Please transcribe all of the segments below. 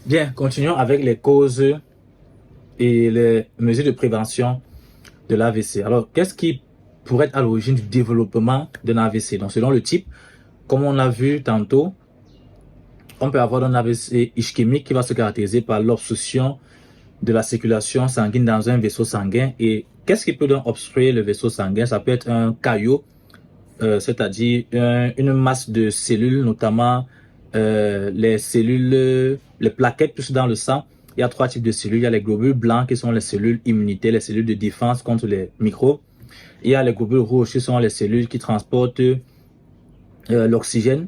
Bien, continuons avec les causes et les mesures de prévention de l'AVC. Alors, qu'est-ce qui pourrait être à l'origine du développement d'un AVC? Donc, selon le type, comme on l'a vu tantôt, on peut avoir un AVC ischémique qui va se caractériser par l'obstruction de la circulation sanguine dans un vaisseau sanguin. Et qu'est-ce qui peut donc obstruer le vaisseau sanguin? Ça peut être un caillot, c'est-à-dire une masse de cellules, notamment les cellules, les plaquettes plus dans le sang. Il y a trois types de cellules. Il y a les globules blancs qui sont les cellules immunitaires, les cellules de défense contre les microbes. Il y a les globules rouges qui sont les cellules qui transportent l'oxygène.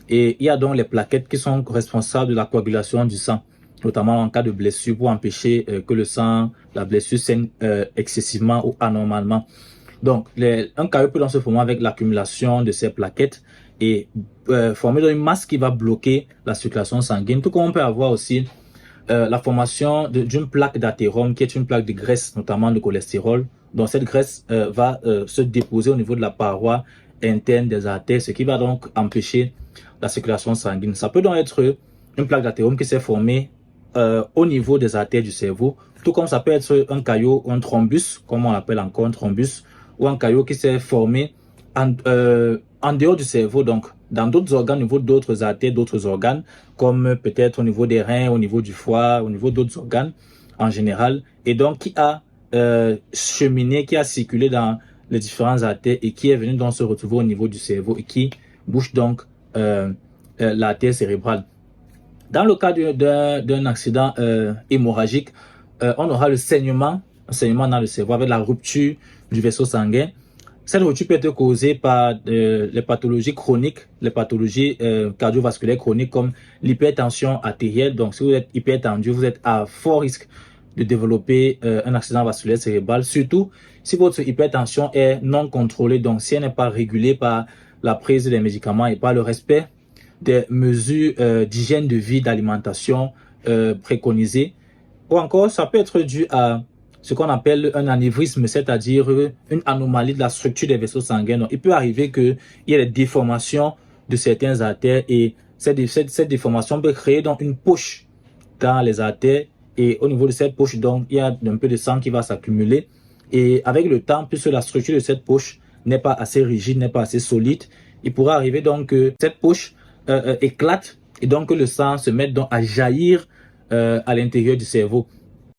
Et il y a donc les plaquettes qui sont responsables de la coagulation du sang, notamment en cas de blessure pour empêcher que le sang, la blessure saigne excessivement ou anormalement. Donc, un caillot peut donc se former avec l'accumulation de ces plaquettes et former une masse qui va bloquer la circulation sanguine. Tout comme on peut avoir aussi la formation d'une plaque d'athérome qui est une plaque de graisse, notamment de cholestérol. Donc, cette graisse va se déposer au niveau de la paroi interne des artères, ce qui va donc empêcher la circulation sanguine. Ça peut donc être une plaque d'athérome qui s'est formée au niveau des artères du cerveau, tout comme ça peut être un caillot ou un thrombus, comme on l'appelle encore un thrombus, ou un caillot qui s'est formé en dehors du cerveau, donc dans d'autres organes, au niveau d'autres artères, d'autres organes, comme peut-être au niveau des reins, au niveau du foie, au niveau d'autres organes en général, et donc qui a cheminé, qui a circulé dans les différents artères et qui est venu donc se retrouver au niveau du cerveau et qui bouche donc l'artère cérébrale. Dans le cas d'un accident hémorragique, on aura le saignement dans le cerveau avec la rupture du vaisseau sanguin. Cette rupture peut être causée par les pathologies chroniques, les pathologies cardiovasculaires chroniques comme l'hypertension artérielle. Donc, si vous êtes hypertendu, vous êtes à fort risque de développer un accident vasculaire cérébral, surtout si votre hypertension est non contrôlée, donc si elle n'est pas régulée par la prise des médicaments et par le respect des mesures d'hygiène de vie, d'alimentation préconisées. Ou encore, ça peut être dû à ce qu'on appelle un anévrisme, c'est-à-dire une anomalie de la structure des vaisseaux sanguins. Donc, il peut arriver qu'il y ait des déformations de certaines artères et cette déformation peut créer donc une poche dans les artères et au niveau de cette poche, donc, il y a un peu de sang qui va s'accumuler et avec le temps, puisque la structure de cette poche n'est pas assez rigide, n'est pas assez solide, il pourra arriver donc que cette poche éclate et donc que le sang se mette donc à jaillir à l'intérieur du cerveau.